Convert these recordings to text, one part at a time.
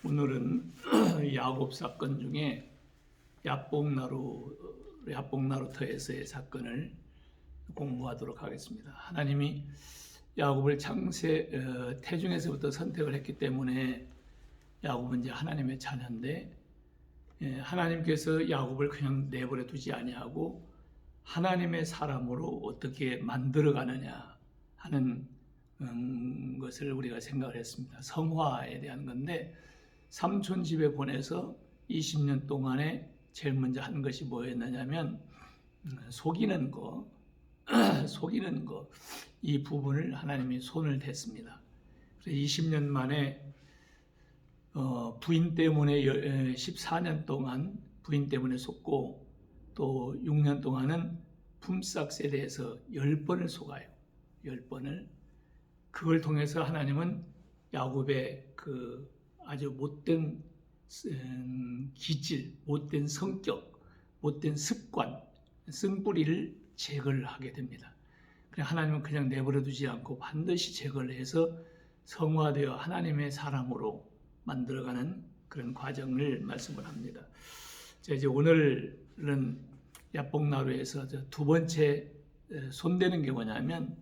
오늘은 야곱 사건 중에 야복나루터에서의 사건을 공부하도록 하겠습니다. 하나님이 야곱을 태중에서부터 선택을 했기 때문에 야곱은 이제 하나님의 자녀인데, 하나님께서 야곱을 그냥 내버려 두지 아니하고 하나님의 사람으로 어떻게 만들어가느냐 하는 것을 우리가 생각을 했습니다. 성화에 대한 건데, 삼촌 집에 보내서 20년 동안에 제일 먼저 한 것이 뭐였느냐면 속이는 거, 이 부분을 하나님이 손을 댔습니다. 그래서 20년 만에 부인 때문에 14년 동안 부인 때문에 속고, 또 6년 동안은 품삯 세대에서 10번을 속아요. 10번을. 그걸 통해서 하나님은 야곱의 그 아주 못된 기질, 못된 성격, 못된 습관, 쓴뿌리를 제거를 하게 됩니다. 하나님은 그냥 내버려 두지 않고 반드시 제거를 해서 성화되어 하나님의 사람으로 만들어가는 그런 과정을 말씀을 합니다. 자, 이제 오늘은 야복나루에서 두 번째 손대는 게 뭐냐면,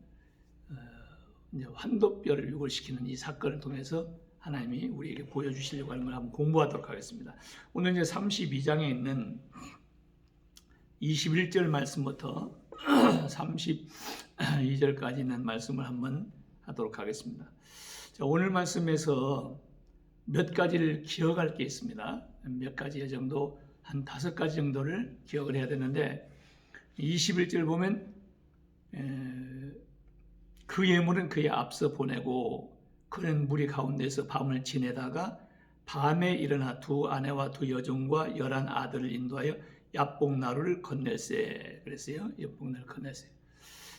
이제 환도뼈를 유골시키는 이 사건을 통해서 하나님이 우리에게 보여주시려고 하는 걸 한번 공부하도록 하겠습니다. 오늘 이제 32장에 있는 21절 말씀부터 32절까지 있는 말씀을 한번 하도록 하겠습니다. 자, 오늘 말씀에서 몇 가지를 기억할 게 있습니다. 몇 가지 정도, 한 5가지 정도를 기억을 해야 되는데, 21절 보면 그 예물은 그의 앞서 보내고 그는 무리 가운데서 밤을 지내다가 밤에 일어나 두 아내와 두 여종과 11 아들을 인도하여 야복나루를 건넬세. 그랬어요. 야복나루를 건넬세.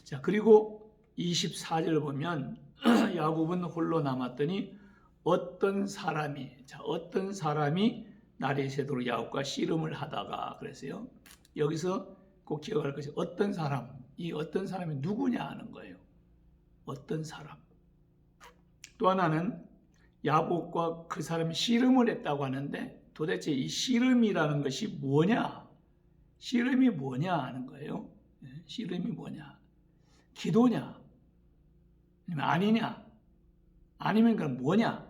자, 그리고 24절 보면 야곱은 홀로 남았더니 어떤 사람이 날이 새도록 야곱과 씨름을 하다가, 그랬어요. 여기서 꼭 기억할 것이 어떤 사람, 이 어떤 사람이 누구냐 하는 거예요. 어떤 사람. 또 하나는 야곱과 그 사람이 씨름을 했다고 하는데, 도대체 이 씨름이라는 것이 뭐냐? 씨름이 뭐냐 하는 거예요. 씨름이 뭐냐? 기도냐? 아니면 아니냐? 아니면 그럼 뭐냐?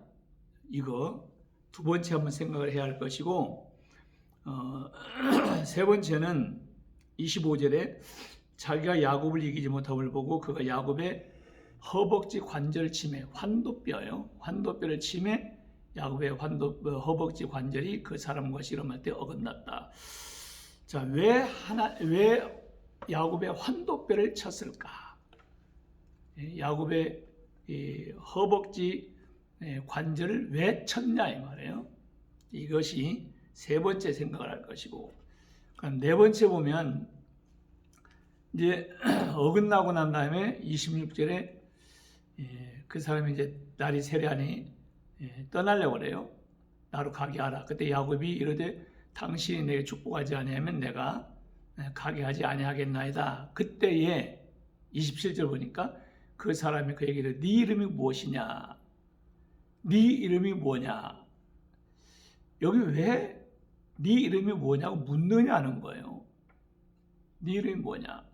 이거 두 번째 한번 생각을 해야 할 것이고, 세 번째는 25절에 자기가 야곱을 이기지 못함을 보고 그가 야곱의 허벅지 관절 침해, 환도뼈요. 환도뼈를 침해 야곱의 허벅지 관절이 그 사람과 씨름할 때 어긋났다. 자, 왜 야곱의 환도뼈를 쳤을까? 야곱의 허벅지 관절을 왜 쳤냐 이 말이에요. 이것이 세 번째 생각을 할 것이고, 그럼 네 번째 보면 이제 어긋나고 난 다음에 26절에 그 사람이 이제 날이 세려하니 떠나려고 그래요. 나로 가게 하라. 그때 야곱이 이르되 당신이 내게 축복하지 아니하면 내가 가게 하지 아니하겠나이다. 그때에 27절 보니까 그 사람이 그에게 이르되 네 이름이 무엇이냐? 네 이름이 뭐냐? 여기 왜 네 이름이 뭐냐고 묻느냐는 거예요. 네 이름이 뭐냐?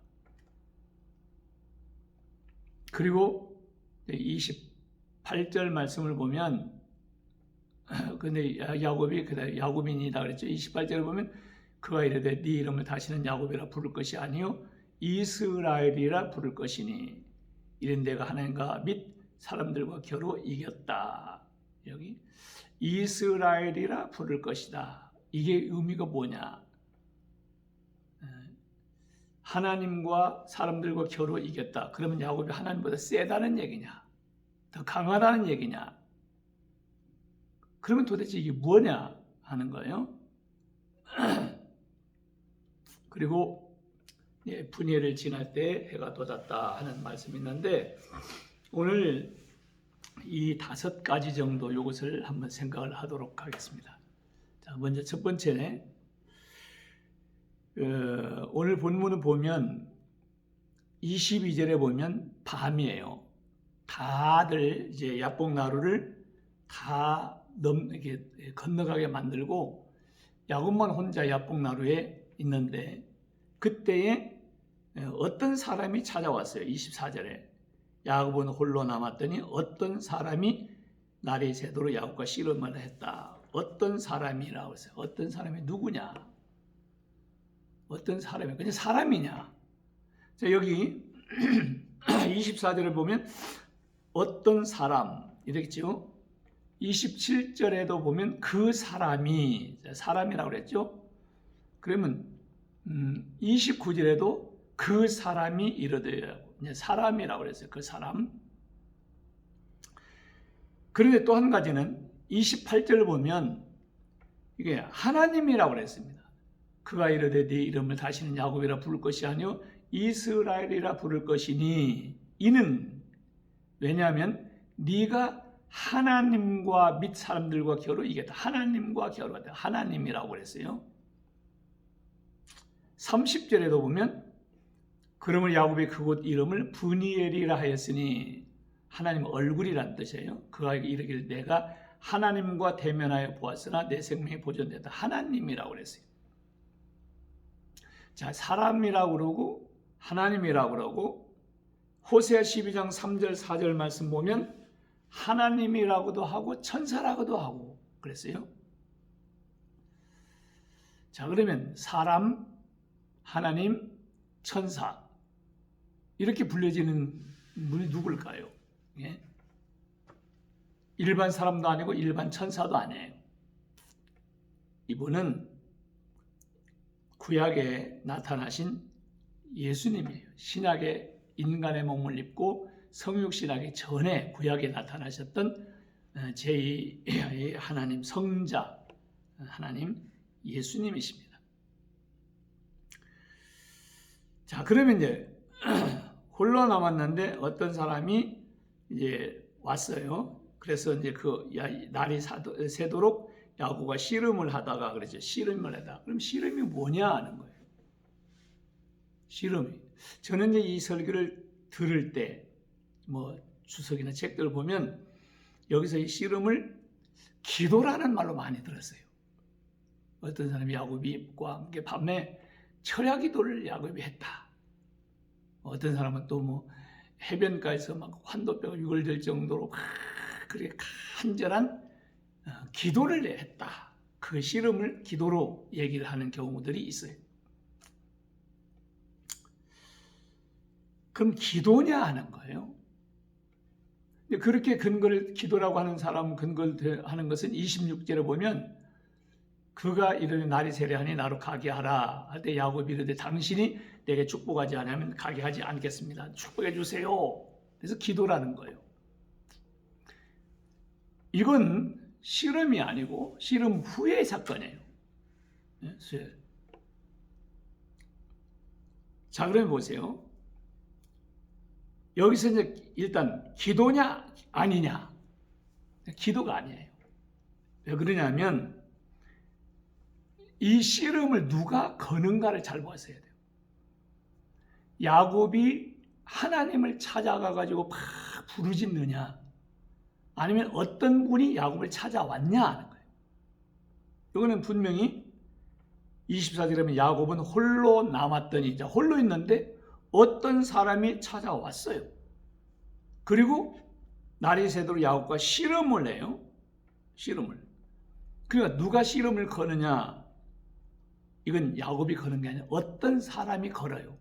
그리고 28절 말씀을 보면, 근데 야곱인이다 그랬죠. 28절을 보면 그가 이르되 네 이름을 다시는 야곱이라 부를 것이 아니요 이스라엘이라 부를 것이니 이런 내가 하나님과 및 사람들과 겨루 이겼다. 여기 이스라엘이라 부를 것이다. 이게 의미가 뭐냐? 하나님과 사람들과 겨루 이겼다. 그러면 야곱이 하나님보다 세다는 얘기냐? 더 강하다는 얘기냐? 그러면 도대체 이게 뭐냐 하는 거예요. 그리고 분예를 지날 때 해가 돋았다 하는 말씀이 있는데, 오늘 이 5가지 정도 이것을 한번 생각을 하도록 하겠습니다. 자, 먼저 첫 번째네. 오늘 본문을 보면 22절에 보면 밤이에요. 다들 이제 야복나루를 다 이렇게 건너가게 만들고 야곱만 혼자 야복나루에 있는데 그때에 어떤 사람이 찾아왔어요. 24절에 야곱은 홀로 남았더니 어떤 사람이 날이 새도록 야곱과 씨름을 했다. 어떤 사람이라고 했어요. 어떤 사람이 누구냐? 어떤 사람이 그냥 사람이냐? 자, 여기 24절을 보면 어떤 사람 이랬죠. 27절에도 보면 그 사람이 사람이라고 그랬죠. 그러면 29절에도 그 사람이 이르되 사람이라고 그랬어요. 그 사람. 그런데 또 한 가지는 28절을 보면 이게 하나님이라고 그랬습니다. 그가 이르되 네 이름을 다시는 야곱이라 부를 것이 아니요 이스라엘이라 부를 것이니 이는 왜냐하면 네가 하나님과 및 사람들과 겨루 이겼다. 하나님과 겨루었다. 하나님이라고 그랬어요. 30절에도 보면 그러므로 야곱이 그곳 이름을 브니엘이라 하였으니 하나님 얼굴이란 뜻이에요. 그가 이르기를 내가 하나님과 대면하여 보았으나 내 생명이 보존됐다. 하나님이라고 그랬어요. 자, 사람이라고 그러고 하나님이라고 그러고 호세아 12장 3절 4절 말씀 보면 하나님이라고도 하고 천사라고도 하고 그랬어요. 자, 그러면 사람, 하나님, 천사 이렇게 불려지는 분이 누굴까요? 예? 일반 사람도 아니고 일반 천사도 아니에요. 이분은 구약에 나타나신 예수님이에요. 신약에 인간의 몸을 입고 성육신하기 전에 구약에 나타나셨던 제2의 하나님 성자 하나님 예수님이십니다. 자, 그러면 이제 홀로 남았는데 어떤 사람이 이제 왔어요. 그래서 이제 그 날이 새도록 야곱과 씨름을 하다가 그러죠. 씨름을 하다. 그럼 씨름이 뭐냐 하는 거예요. 씨름이. 저는 이제 이 설교를 들을 때 뭐 주석이나 책들을 보면 여기서 이 씨름을 기도라는 말로 많이 들었어요. 어떤 사람이 야곱과 함께 밤에 철야 기도를 야곱이 했다. 어떤 사람은 또 뭐 해변가에서 막 환도뼈가 유골될 정도로 그렇게 간절한 기도를 했다. 그 씨름을 기도로 얘기를 하는 경우들이 있어요. 그럼 기도냐 하는 거예요. 그렇게 근거를 기도라고 하는 사람 근거를 하는 것은 26절에 보면 그가 이르되 날이 세려하니 나로 가게 하라 할 때 야곱이 이르되 당신이 내게 축복하지 않으면 가게 하지 않겠습니다. 축복해 주세요. 그래서 기도라는 거예요. 이건 씨름이 아니고 씨름 후의 사건이에요. 자, 그러면 보세요. 여기서 이제 일단 기도냐 아니냐? 기도가 아니에요. 왜 그러냐면 이 씨름을 누가 거는가를 잘 보셔야 돼요. 야곱이 하나님을 찾아가 가지고 막 부르짖느냐 아니면 어떤 분이 야곱을 찾아왔냐 하는 거예요. 이거는 분명히 24절에 보면 야곱은 홀로 남았더니 이제 홀로 있는데 어떤 사람이 찾아왔어요. 그리고 날이 새도록 야곱과 씨름을 해요. 씨름을. 그러니까 누가 씨름을 거느냐? 이건 야곱이 거는 게 아니라 어떤 사람이 걸어요.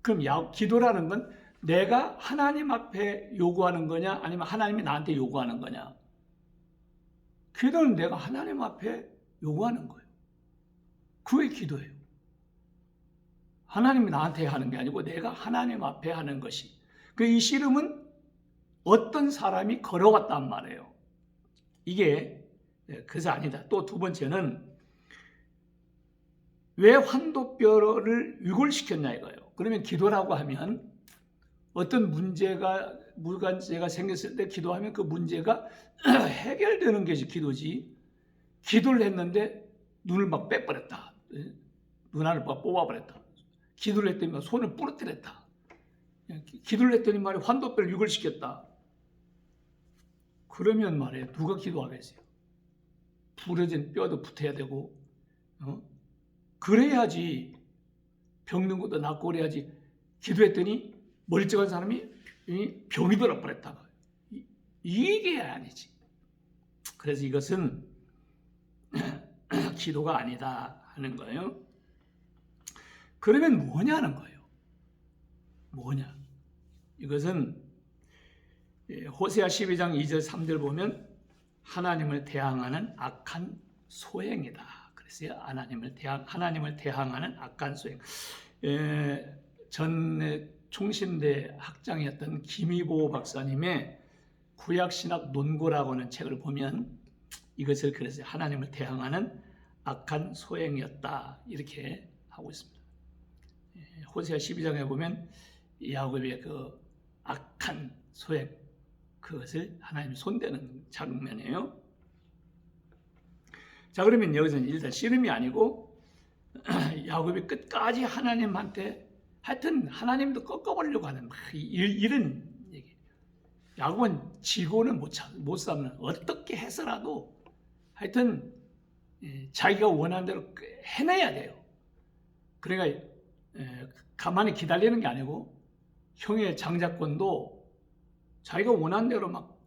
그럼 기도라는 건 내가 하나님 앞에 요구하는 거냐 아니면 하나님이 나한테 요구하는 거냐? 기도는 내가 하나님 앞에 요구하는 거예요. 그게 기도예요. 하나님이 나한테 하는 게 아니고 내가 하나님 앞에 하는 것이. 이 씨름은 어떤 사람이 걸어왔단 말이에요. 이게 그래서 아니다. 또 두 번째는 왜 환도뼈를 유골시켰냐 이거예요. 그러면 기도라고 하면 어떤 문제가 생겼을 때 기도하면 그 문제가 해결되는 것이 기도지. 기도를 했는데 눈을 막 빼버렸다. 눈알을 막 뽑아버렸다. 기도를 했더니 손을 부러뜨렸다. 기도를 했더니 말이야 환도뼈를 유골시켰다. 그러면 말이에요 누가 기도하겠어요? 부러진 뼈도 붙어야 되고, 그래야지 병든 것도 낫고 그래야지. 기도했더니 멀쩡한 사람이 병이 들어버렸다. 이게 아니지. 그래서 이것은 기도가 아니다 하는 거예요. 그러면 뭐냐는 거예요. 뭐냐? 이것은 호세아 12장 2절 3절 보면 하나님을 대항하는 악한 소행이다. 그랬어요. 하나님을 대항하는 악한 소행. 전 총신대 학장이었던 김희보 박사님의 구약신학 논고라고 하는 책을 보면 이것을 그래서 하나님을 대항하는 악한 소행이었다 이렇게 하고 있습니다. 호세아 12장에 보면 야곱의 그 악한 소행, 그것을 하나님이 손대는 장면이에요. 자, 그러면 여기서는 일단 씨름이 아니고 야곱이 끝까지 하나님한테 하여튼 하나님도 꺾어버리려고 하는 이런 얘기. 야곱은 지고는 못 삼는, 어떻게 해서라도 하여튼 자기가 원하는 대로 해내야 돼요. 그러니까 가만히 기다리는 게 아니고 형의 장자권도 자기가 원하는 대로 막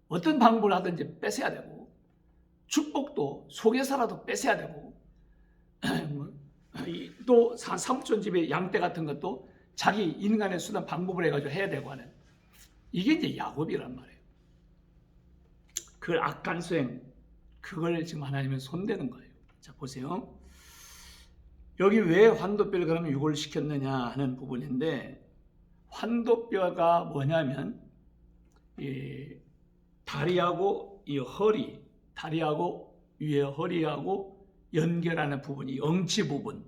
어떤 방법을 하든지 뺏어야 되고, 축복도 속에서라도 뺏어야 되고, 또 사무촌 집에 양떼 같은 것도 자기 인간의 수단 방법을 해가지고 해야 되고 하는, 이게 이제 야곱이란 말이에요. 그 악한 수행, 그걸 지금 하나님은 손대는 거예요. 자, 보세요. 여기 왜 환도뼈를 그러면 유골 시켰느냐 하는 부분인데, 환도뼈가 뭐냐면 이 다리하고 이 허리, 다리하고 위에 허리하고 연결하는 부분이 엉치 부분,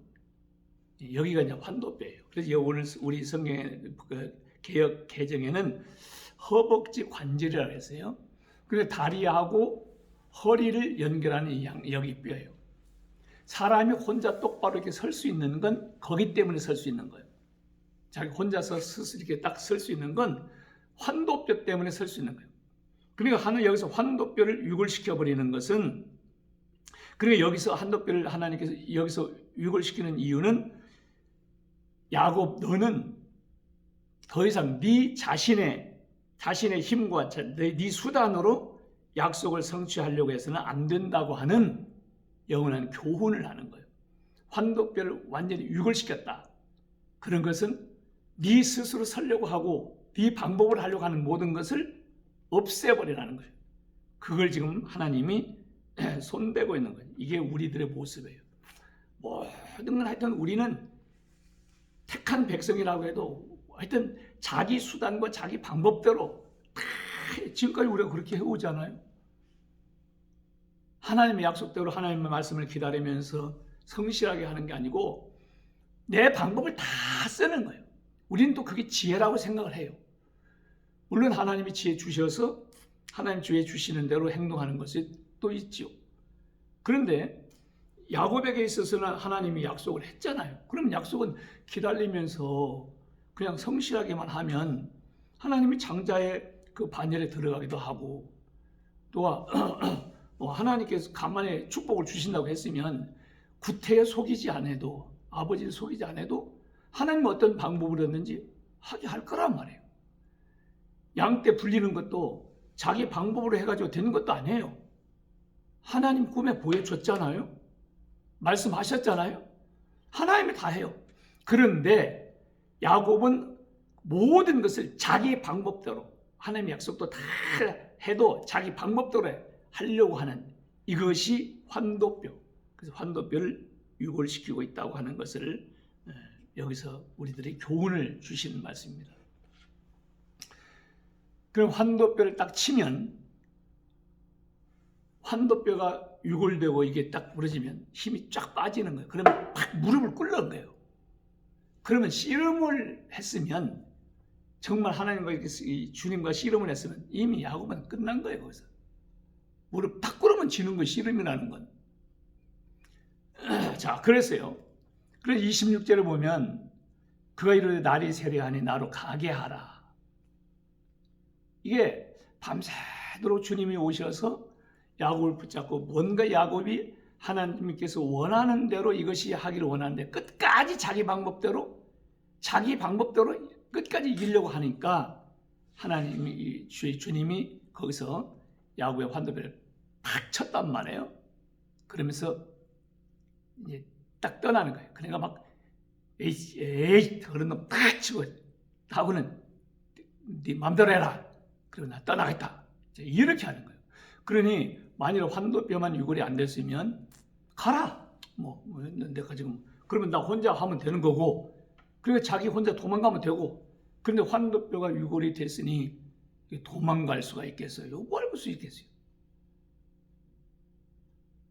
여기가 이제 환도뼈예요. 그래서 오늘 우리 성경의 개역 개정에는 허벅지 관절이라고 했어요. 그래서 다리하고 허리를 연결하는 여기 뼈예요. 사람이 혼자 똑바로 이렇게 설 수 있는 건 거기 때문에 설 수 있는 거예요. 자기 혼자서 스스로 이렇게 딱 설 수 있는 건 환도뼈 때문에 설 수 있는 거예요. 그러니까 하나님 여기서 환도뼈를 유골시켜 버리는 것은, 그러니까 여기서 환도뼈를 하나님께서 여기서 유골시키는 이유는, 야곱 너는 더 이상 네 자신의 힘과 네 수단으로 약속을 성취하려고 해서는 안 된다고 하는 영원한 교훈을 하는 거예요. 환도뼈를 완전히 유골시켰다. 그런 것은 네 스스로 살려고 하고 네 방법을 하려고 하는 모든 것을 없애버리라는 거예요. 그걸 지금 하나님이 손대고 있는 거예요. 이게 우리들의 모습이에요. 모든 건 하여튼 우리는 택한 백성이라고 해도 하여튼 자기 수단과 자기 방법대로 다 지금까지 우리가 그렇게 해오잖아요. 하나님의 약속대로 하나님의 말씀을 기다리면서 성실하게 하는 게 아니고 내 방법을 다 쓰는 거예요. 우리는 또 그게 지혜라고 생각을 해요. 물론 하나님이 지혜 주셔서 하나님 지혜 주시는 대로 행동하는 것이 또 있죠. 그런데 야곱에게 있어서는 하나님이 약속을 했잖아요. 그럼 약속은 기다리면서 그냥 성실하게만 하면 하나님이 장자의 그 반열에 들어가기도 하고, 또 하나님께서 간만에 축복을 주신다고 했으면 구태에 속이지 않아도, 아버지를 속이지 않아도 하나님은 어떤 방법을 했는지 하게 할 거란 말이에요. 양떼 불리는 것도 자기 방법으로 해가지고 되는 것도 아니에요. 하나님 꿈에 보여줬잖아요. 말씀하셨잖아요. 하나님이 다 해요. 그런데 야곱은 모든 것을 자기 방법대로, 하나님의 약속도 다 해도 자기 방법대로 하려고 하는, 이것이 환도뼈. 그래서 환도뼈를 유골시키고 있다고 하는 것을 여기서 우리들의 교훈을 주시는 말씀입니다. 그럼 환도뼈를 딱 치면, 환도뼈가 유골되고 이게 딱 부러지면 힘이 쫙 빠지는 거예요. 그러면 팍 무릎을 꿇는 거예요. 그러면 씨름을 했으면, 정말 하나님과 주님과 씨름을 했으면 이미 야곱은 끝난 거예요. 거기서 무릎 탁 꿇으면 지는 거 씨름이라는 건. 자, 그랬어요. 그래서 26절을 보면 그가 이르되 날이 세려하니 나로 가게 하라. 이게 밤새도록 주님이 오셔서 야곱을 붙잡고 뭔가 야곱이 하나님께서 원하는 대로 이것이 하기를 원하는데 끝까지 자기 방법대로 끝까지 이기려고 하니까 하나님이 주님이 거기서 야곱의 환도뼈를 팍 쳤단 말이에요. 그러면서 이제 딱 떠나는 거예요. 그러니까 막 에이 그런 놈 팍 치고 하고는 네 맘대로 해라. 그리고 나 떠나겠다. 이렇게 하는 거예요. 그러니 만일 환도뼈만 유골이 안 됐으면 가라. 내가 지금 그러면 나 혼자 하면 되는 거고, 그러니까 자기 혼자 도망가면 되고. 그런데 환도뼈가 유골이 됐으니 도망갈 수가 있겠어요? 뭐 할 수 있겠어요?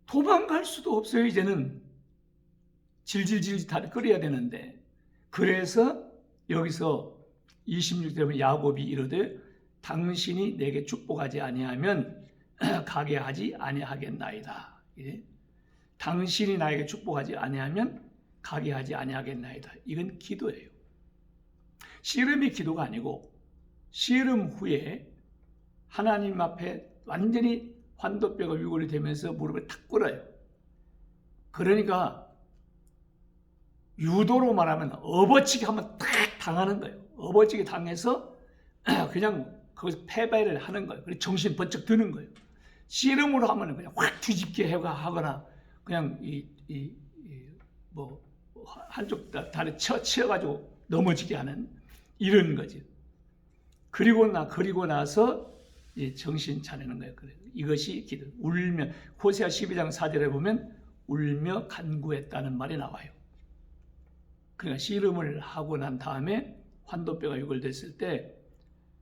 도망갈 수도 없어요. 이제는 질질질 다 끓여야 되는데. 그래서 여기서 26절에 보면 야곱이 이르되 당신이 내게 축복하지 아니하면 가게 하지 아니하겠나이다. 예? 당신이 나에게 축복하지 아니하면 가게 하지 아니하겠나이다. 이건 기도예요. 씨름이 기도가 아니고 씨름 후에 하나님 앞에 완전히 환도뼈가 유골이 되면서 무릎을 탁 꿇어요. 그러니까 유도로 말하면 업어치기 한번 탁 당하는 거예요. 업어치기 당해서 그냥 거기서 패배를 하는 거예요. 그래서 정신 번쩍 드는 거예요. 씨름으로 하면 그냥 확 뒤집게 하거나 그냥 한쪽 다리 치어가지고 넘어지게 하는 이런 거지. 그리고 나서 정신 차리는 거예요. 그래요. 이것이 기도. 울며 호세아 12장 4절에 보면 울며 간구했다는 말이 나와요. 그러니까 씨름을 하고 난 다음에 환도뼈가 유골됐을 때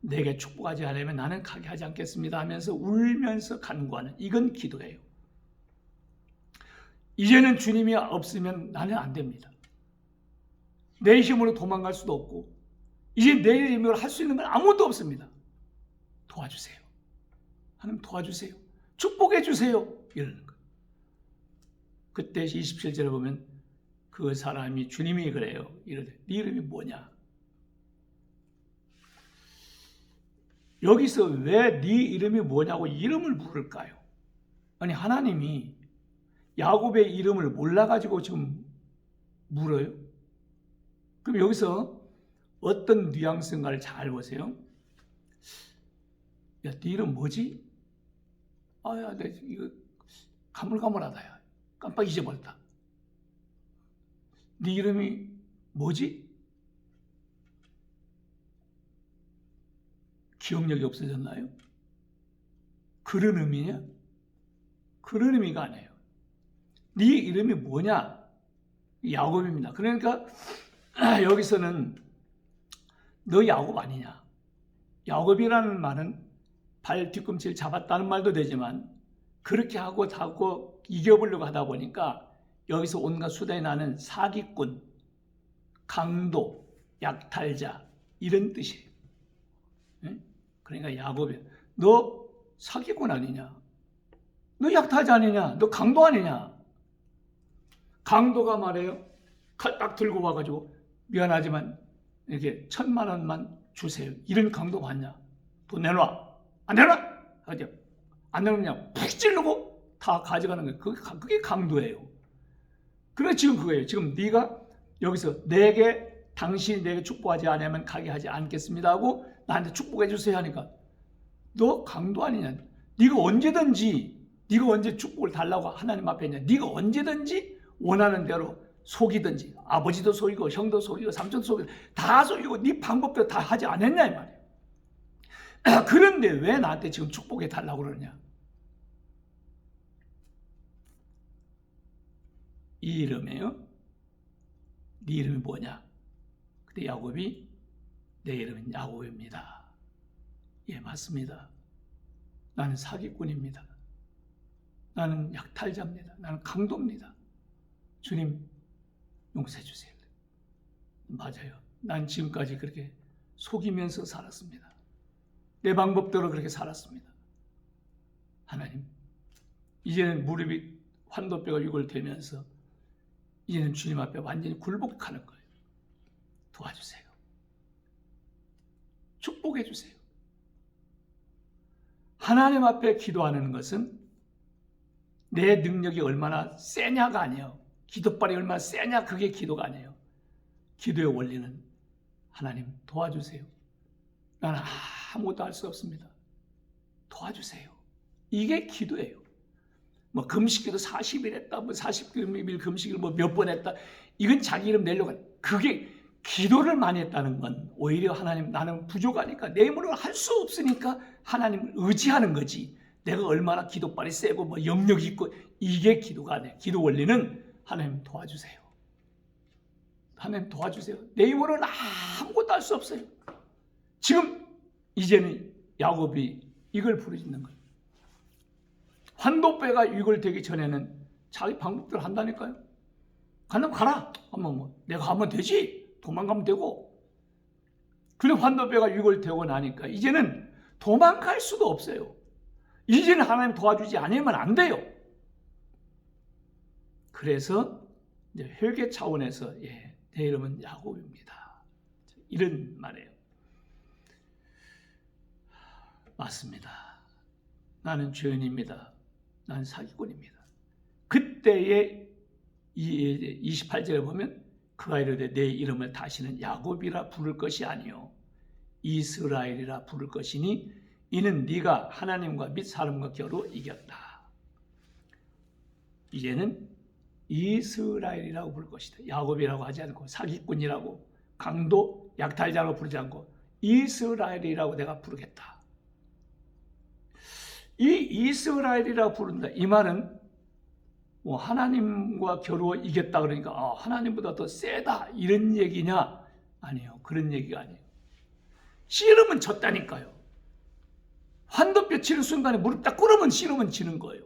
내게 축복하지 않으면 나는 가게 하지 않겠습니다 하면서 울면서 간구하는, 이건 기도예요. 이제는 주님이 없으면 나는 안 됩니다. 내 힘으로 도망갈 수도 없고 이제 내 힘으로 할 수 있는 건 아무것도 없습니다. 도와주세요. 하나님 도와주세요. 축복해 주세요. 이러는 거예요. 그때 27절에 보면 그 사람이 주님이 그래요. 이러되 네 이름이 뭐냐? 여기서 왜 네 이름이 뭐냐고 이름을 물을까요? 아니 하나님이 야곱의 이름을 몰라가지고 지금 물어요? 그럼 여기서 어떤 뉘앙스인가를 잘 보세요. 야, 네 이름 뭐지? 야, 내 이거 가물가물하다. 야. 깜빡 잊어버렸다. 네 이름이 뭐지? 기억력이 없어졌나요? 그런 의미냐? 그런 의미가 아니에요. 네 이름이 뭐냐? 야곱입니다. 그러니까 여기서는 너 야곱 아니냐? 야곱이라는 말은 발 뒤꿈치를 잡았다는 말도 되지만 그렇게 하고 이겨보려고 하다 보니까 여기서 온갖 수단이 나는 사기꾼, 강도, 약탈자 이런 뜻이에요. 그러니까 야곱이 너 사기꾼 아니냐? 너 약탈자 아니냐? 너 강도 아니냐? 강도가 말해요. 칼 딱 들고 와가지고 미안하지만 이렇게 1,000만 원만 주세요. 이런 강도 맞냐? 돈 내놔. 안 내놔? 하죠. 안 내놓으면 푹 찌르고 다 가져가는 거예요. 그게 강도예요. 그래 지금 그거예요. 지금 네가 여기서 당신이 내게 축복하지 않으면 가게 하지 않겠습니다 하고 나한테 축복해 주세요 하니까 너 강도 아니냐? 네가 언제 축복을 달라고 하나님 앞에 있냐? 네가 언제든지 원하는 대로 속이든지 아버지도 속이고 형도 속이고 삼촌도 속이고 다 속이고 네 방법대로 다 하지 않았냐 이 말이에요. 그런데 왜 나한테 지금 축복해 달라고 그러냐? 이 이름이에요. 네 이름이 뭐냐? 그때 야곱이 내 이름은 야곱입니다. 예, 맞습니다. 나는 사기꾼입니다. 나는 약탈자입니다. 나는 강도입니다. 주님 용서해 주세요. 맞아요. 난 지금까지 그렇게 속이면서 살았습니다. 내 방법대로 그렇게 살았습니다. 하나님, 이제는 무릎이 환도뼈가 유골되면서 이제는 주님 앞에 완전히 굴복하는 거예요. 도와주세요. 축복해 주세요. 하나님 앞에 기도하는 것은 내 능력이 얼마나 세냐가 아니에요. 기도발이 얼마나 세냐, 그게 기도가 아니에요. 기도의 원리는 하나님 도와주세요. 나는 아무것도 할 수 없습니다. 도와주세요. 이게 기도예요. 뭐 금식기도 40일 했다, 뭐 40일 금식을 뭐 몇 번 했다, 이건 자기 이름 내려고 해. 그게 기도를 많이 했다는 건 오히려 하나님, 나는 부족하니까 내 힘으로 할 수 없으니까 하나님을 의지하는 거지. 내가 얼마나 기도발이 세고 뭐 영역이 있고, 이게 기도가 아니에요. 기도 원리는 하나님 도와주세요. 하나님 도와주세요. 내 힘으로는 아무것도 할 수 없어요. 지금 이제는 야곱이 이걸 부르짖는 거예요. 환도뼈가 유골되기 전에는 자기 방법대로 한다니까요. 가면 가라. 한번 뭐 내가 하면 되지. 도망가면 되고. 그런데 환도뼈가 유골되고 나니까 이제는 도망갈 수도 없어요. 이제는 하나님 도와주지 않으면 안 돼요. 그래서 이제 회개 차원에서 내 이름은 야곱입니다. 이런 말이에요. 맞습니다. 나는 죄인입니다. 나는 사기꾼입니다. 그때의 28절에 보면 그가 이르되 내 이름을 다시는 야곱이라 부를 것이 아니요 이스라엘이라 부를 것이니 이는 네가 하나님과 및 사람과 겨루 이겼다. 이제는 이스라엘이라고 부를 것이다. 야곱이라고 하지 않고 사기꾼이라고 강도 약탈자라고 부르지 않고 이스라엘이라고 내가 부르겠다. 이 이스라엘이라고 부른다. 이 말은 뭐 하나님과 겨루어 이겼다 그러니까 하나님보다 더 세다 이런 얘기냐? 아니에요. 그런 얘기가 아니에요. 씨름은 졌다니까요. 환도뼈 치는 순간에 무릎 딱 꿇으면 씨름은 지는 거예요.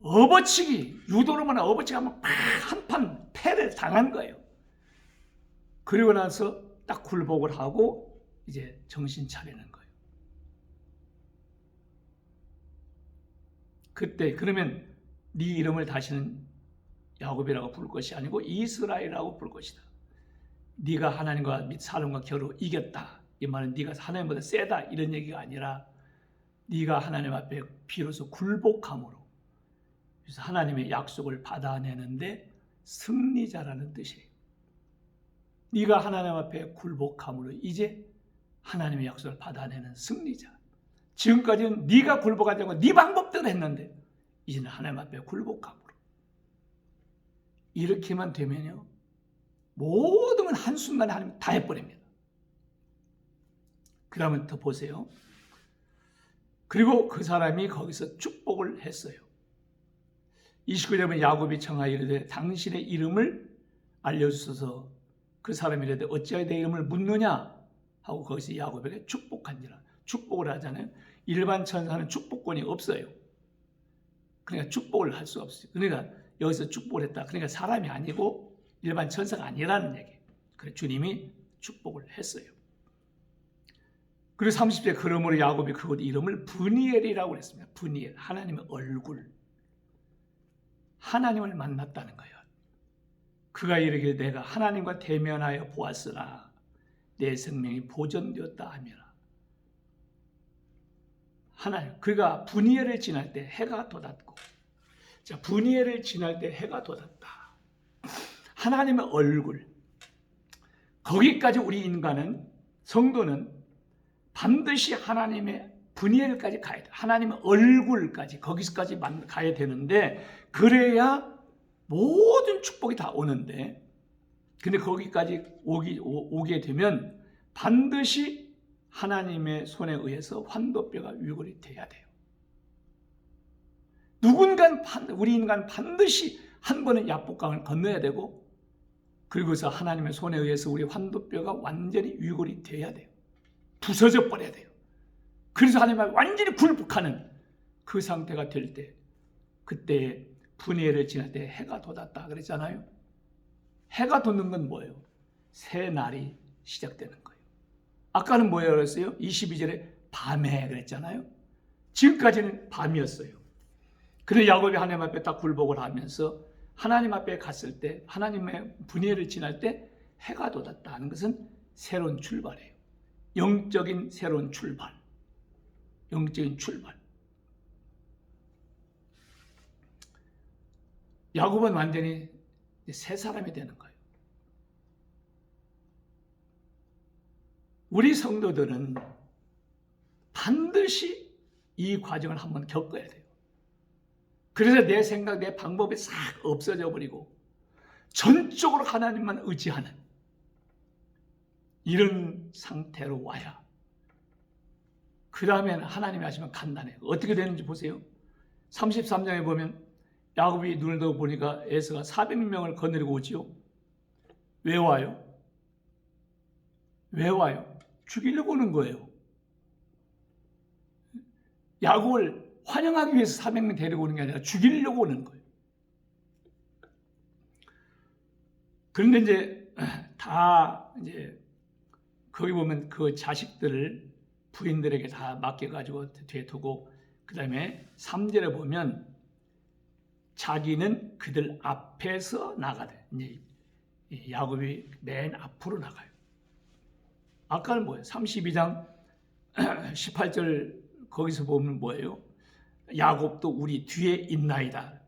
업어치기, 유도로만 업어치기 하면 한판 패를 당한 거예요. 그리고 나서 딱 굴복을 하고 이제 정신 차리는 거예요. 그때 그러면 네 이름을 다시는 야곱이라고 부를 것이 아니고 이스라엘이라고 부를 것이다. 네가 하나님과 및 사람과 겨루 이겼다. 이 말은 네가 하나님보다 세다 이런 얘기가 아니라 네가 하나님 앞에 비로소 굴복함으로 그래서 하나님의 약속을 받아내는데 승리자라는 뜻이에요. 네가 하나님 앞에 굴복함으로 이제 하나님의 약속을 받아내는 승리자. 지금까지는 네가 굴복하지 않고 네 방법대로 했는데 이제는 하나님 앞에 굴복함으로 이렇게만 되면요 모든 건 한순간에 하나님 다 해버립니다. 그 다음에 더 보세요. 그리고 그 사람이 거기서 축복을 했어요. 29절에 보면 야곱이 청하여 이르되 당신의 이름을 알려주소서. 그 사람이 이르되 어찌하여 내 이름을 묻느냐 하고 거기서 야곱에게 축복한지라. 축복을 하잖아요. 일반 천사는 축복권이 없어요. 그러니까 축복을 할 수 없어요. 그러니까 여기서 축복을 했다. 그러니까 사람이 아니고 일반 천사가 아니라는 얘기예요. 그래서 주님이 축복을 했어요. 그리고 30절 그러므로 야곱이 그곳 이름을 브니엘이라고 했습니다. 브니엘, 하나님의 얼굴. 하나님을 만났다는 거예요. 그가 이르기를 내가 하나님과 대면하여 보았으나 내 생명이 보존되었다 하미라. 하나님, 그가 브니엘을 지날 때 해가 돋았고, 자, 브니엘을 지날 때 해가 돋았다. 하나님의 얼굴. 거기까지 우리 인간은, 성도는 반드시 하나님의 브니엘까지 가야 돼. 하나님의 얼굴까지, 거기서까지 가야 되는데, 그래야 모든 축복이 다 오는데, 근데 거기까지 오게 되면 반드시 하나님의 손에 의해서 환도뼈가 유골이 돼야 돼요. 우리 인간 반드시 한 번은 야복강을 건너야 되고, 그리고서 하나님의 손에 의해서 우리 환도뼈가 완전히 유골이 돼야 돼요. 부서져 버려야 돼요. 그래서 하나님을 완전히 굴복하는 그 상태가 될 때, 그때 분해를 지날 때 해가 돋았다 그랬잖아요. 해가 돋는 건 뭐예요? 새 날이 시작되는 거예요. 아까는 뭐예요 그랬어요? 22절에 밤에 그랬잖아요. 지금까지는 밤이었어요. 그래서 야곱이 하나님 앞에 딱 굴복을 하면서 하나님 앞에 갔을 때, 하나님의 분해를 지날 때 해가 돋았다 하는 것은 새로운 출발이에요. 영적인 새로운 출발. 영적인 출발. 야곱은 완전히 새 사람이 되는 거예요. 우리 성도들은 반드시 이 과정을 한번 겪어야 돼요. 그래서 내 생각, 내 방법이 싹 없어져 버리고 전적으로 하나님만 의지하는 이런 상태로 와야 그 다음에는 하나님이 하시면 간단해요. 어떻게 되는지 보세요. 33장에 보면 야곱이 눈을 떠 보니까 에서가 400명을 거느리고 오지요. 왜 와요? 왜 와요? 죽이려고 오는 거예요. 야곱을 환영하기 위해서 400명 데리고 오는 게 아니라 죽이려고 오는 거예요. 그런데 이제 거기 보면 그 자식들을 부인들에게 다 맡겨가지고 뒤에 두고 그 다음에 3절에 보면 자기는 그들 앞에서 나가대. 이제 야곱이 맨 앞으로 나가요. 아까는 뭐예요? 32장 18절 거기서 보면 뭐예요? 야곱도 우리 뒤에 있나이다.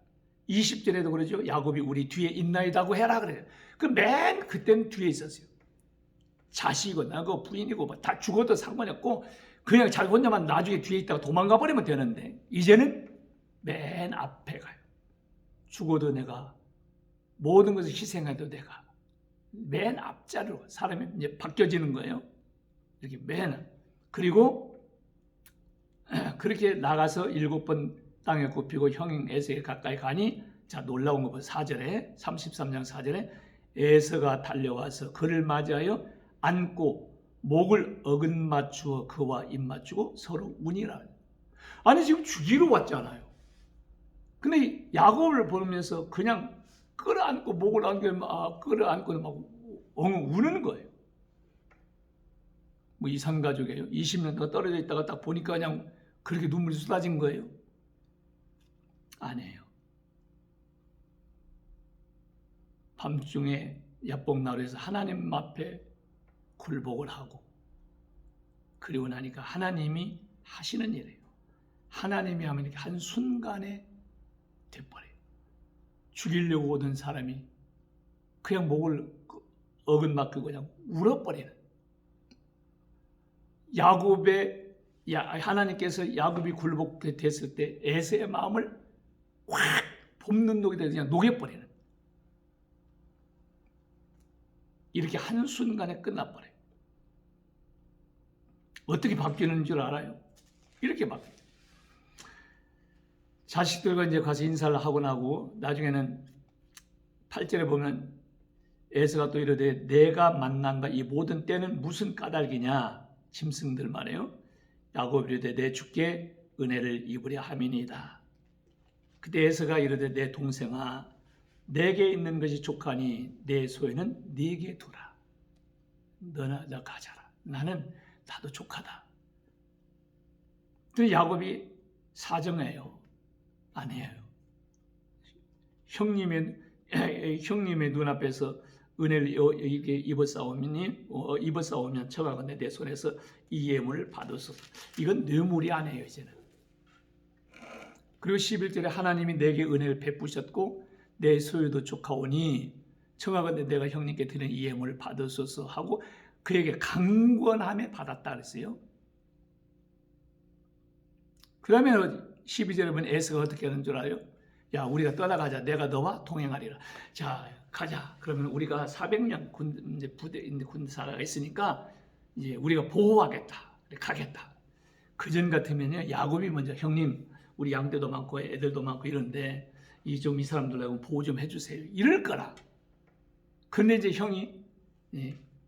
20절에도 그러죠. 야곱이 우리 뒤에 있나이다고 해라 그래요. 그 맨 그때는 뒤에 있었어요. 자식이고 나고 부인이고 뭐 다 죽어도 상관이 없고 그냥 자기 혼자만 나중에 뒤에 있다가 도망가 버리면 되는데 이제는 맨 앞에 가요. 죽어도 내가 모든 것을 희생해도 내가 맨 앞자리로 사람이 이제 바뀌어지는 거예요. 이렇게 맨 그리고 그렇게 나가서 7번 땅에 굽히고 형인 에서에 가까이 가니 자 놀라운 거 보세요. 4절에 33장 4절에 에서가 달려와서 그를 맞이하여 안고 목을 어긋맞추어 그와 입맞추고 서로 운이라. 아니 지금 죽이러 왔잖아요. 근데 야곱을 보면서 그냥 끌어안고 목을 안고 끌어안고 막 엉엉 우는 거예요. 뭐 이산 가족이에요. 20년 동안 떨어져 있다가 딱 보니까 그냥 그렇게 눈물이 쏟아진 거예요. 아니에요. 밤중에 야복나루에서 하나님 앞에 굴복을 하고 그리고 나니까 하나님이 하시는 일이에요. 하나님이 하면 이렇게 한순간에 돼버려요. 죽이려고 오던 사람이 그냥 목을 어긋맞고 그냥 울어버리는. 하나님께서 야곱이 굴복됐을 때 에서의 마음을 확 볶는 녹이 돼서 그냥 녹여버리는. 이렇게 한순간에 끝나버려요. 어떻게 바뀌는 줄 알아요? 이렇게 바뀌어요. 자식들과 이제 가서 인사를 하고 나고 나중에는 8절에 보면 에서가 또 이르되 내가 만난가 이 모든 때는 무슨 까닭이냐 짐승들 말이에요. 야곱이 이르되 내 주께 은혜를 입으려 함이니이다. 그때 에서가 이르되 내 동생아 내게 있는 것이 족하니 내 소유는 네게 두라. 너나 너 가져라. 나도 족하다. 근데 야곱이 사정해요. 아니에요. 형님의 눈앞에서 은혜를 입었사오면 청하건대 내 손에서 이 예물을 받으소서. 이건 뇌물이 아니에요. 이제는. 그리고 11절에 하나님이 내게 은혜를 베푸셨고 내 소유도 족하오니 청하건대 내가 형님께 드리는 이 예물을 받으소서 하고 그에게 강권함에 받았다 그랬어요. 그 다음에 12절에 보면 에서가 어떻게 하는 줄 알아요? 야 우리가 떠나가자. 내가 너와 동행하리라. 자 가자. 그러면 우리가 400년 군사가 있으니까 이제 우리가 보호하겠다. 가겠다. 그전 같으면요 야곱이 먼저 형님 우리 양떼도 많고 애들도 많고 이런데 이 사람들하고 보호 좀 해주세요. 이럴 거라. 근데 이제 형이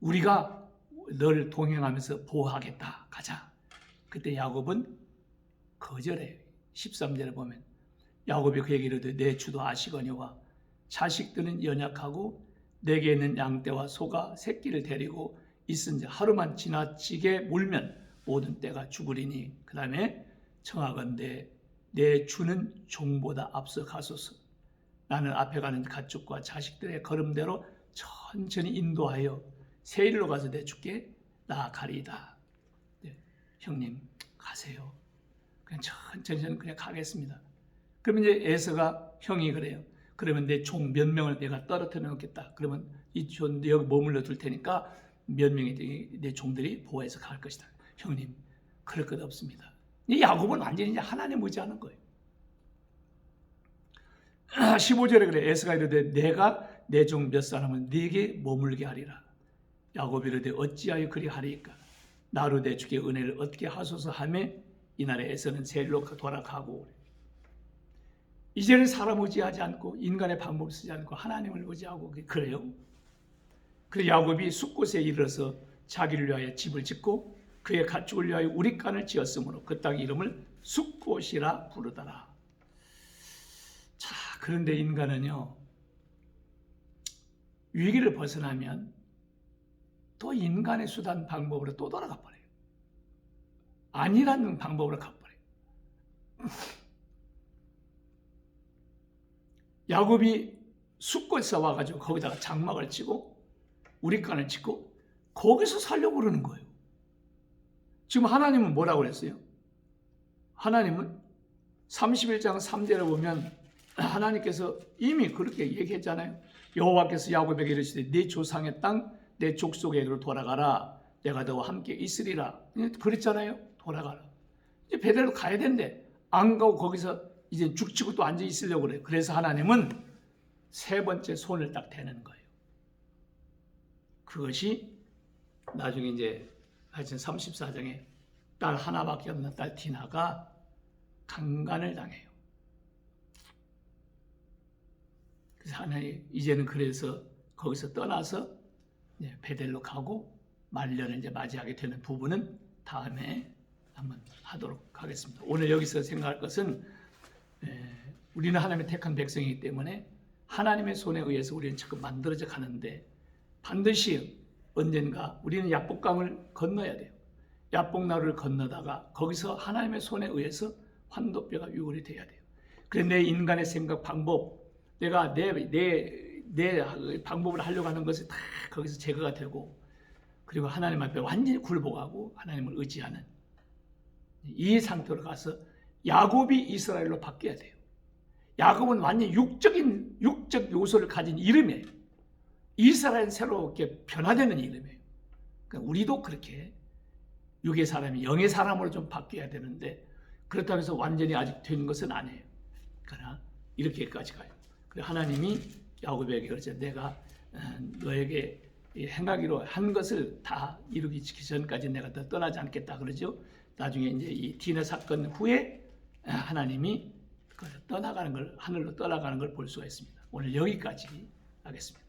우리가 너를 동행하면서 보호하겠다. 가자. 그때 야곱은 거절해요. 13절에 보면 야곱이 그에게 이르되 내 주도 아시거니와 자식들은 연약하고 내게 있는 양떼와 소가 새끼를 데리고 있은지 하루만 지나치게 몰면 모든 떼가 죽으리니 그 다음에 청하건대 내 주는 종보다 앞서 가소서. 나는 앞에 가는 가축과 자식들의 걸음대로 천천히 인도하여 세일로 가서 내 주께 나아가리이다. 형님 가세요. 그냥 천천히 그냥 가겠습니다. 그러면 이제 에서가 형이 그래요. 그러면 내 종 몇 명을 내가 떨어뜨려 놓겠다. 그러면 이 종 여기 머물러 둘 테니까 몇 명의 내 종들이 보호해서 갈 것이다. 형님, 그럴 것 없습니다. 이 야곱은 완전히 이제 하나님 의지하는 거예요. 15절에 그래. 에서가 이르되 내가 내 종 몇 사람은 네게 머물게 하리라. 야곱이 이르되 어찌하여 그리 하리이까? 나로 내 주께 은혜를 얻게 하소서 하며 이날에 에서는 세일로 돌아가고, 이제는 사람 의지하지 않고 인간의 방법을 쓰지 않고 하나님을 의지하고 그래요. 그래서 야곱이 숫곳에 이르러서 자기를 위하여 집을 짓고 그의 가축을 위하여 우릿간을 지었으므로 그 땅의 이름을 숫곳이라 부르더라. 자, 그런데 인간은요, 위기를 벗어나면 또 인간의 수단 방법으로 또 돌아가 버려요. 아니라는 방법으로 가버려요. 야곱이 숫곳에 와가지고 거기다가 장막을 치고 우릿간을 짓고 거기서 살려고 그러는 거예요. 지금 하나님은 뭐라고 그랬어요? 하나님은 31장 3절에 보면 하나님께서 이미 그렇게 얘기했잖아요. 여호와께서 야곱에게 이르시되 네 조상의 땅 내 족속에게로 돌아가라. 내가 너와 함께 있으리라. 그랬잖아요. 돌아가라. 이제 베델로 가야 된대. 안 가고 거기서 이제 죽치고 또 앉아 있으려고 그래요. 그래서 하나님은 세 번째 손을 딱 대는 거예요. 그것이 나중에 이제 하여튼 34장에 딸 하나밖에 없는 딸 디나가 강간을 당해요. 그래서 하나님 이제는 그래서 거기서 떠나서 베델로 가고 말년을 이제 맞이하게 되는 부분은 다음에 한번 하도록 하겠습니다. 오늘 여기서 생각할 것은 우리는 하나님의 택한 백성이기 때문에 하나님의 손에 의해서 우리는 지금 만들어져 가는데 반드시 언젠가 우리는 야복강을 건너야 돼요. 야복나루를 건너다가 거기서 하나님의 손에 의해서 환도뼈가 유골이 돼야 돼요. 그래서 내 인간의 생각 방법, 내가 내 방법을 하려고 하는 것이 다 거기서 제거가 되고, 그리고 하나님 앞에 완전히 굴복하고 하나님을 의지하는 이 상태로 가서 야곱이 이스라엘로 바뀌어야 돼요. 야곱은 완전히 육적 요소를 가진 이름이에요. 이스라엘은 새롭게 변화되는 이름이에요. 그러니까 우리도 그렇게 육의 사람이 영의 사람으로 좀 바뀌어야 되는데 그렇다고 해서 완전히 아직 된 것은 아니에요. 그러나 이렇게까지 가요. 하나님이 야곱에게 그러죠. 내가 너에게 행하기로 한 것을 다 이루기 전까지 내가 더 떠나지 않겠다 그러죠. 나중에 이제 이 디나 사건 후에 하나님이 떠나가는 걸, 하늘로 떠나가는 걸 볼 수가 있습니다. 오늘 여기까지 하겠습니다.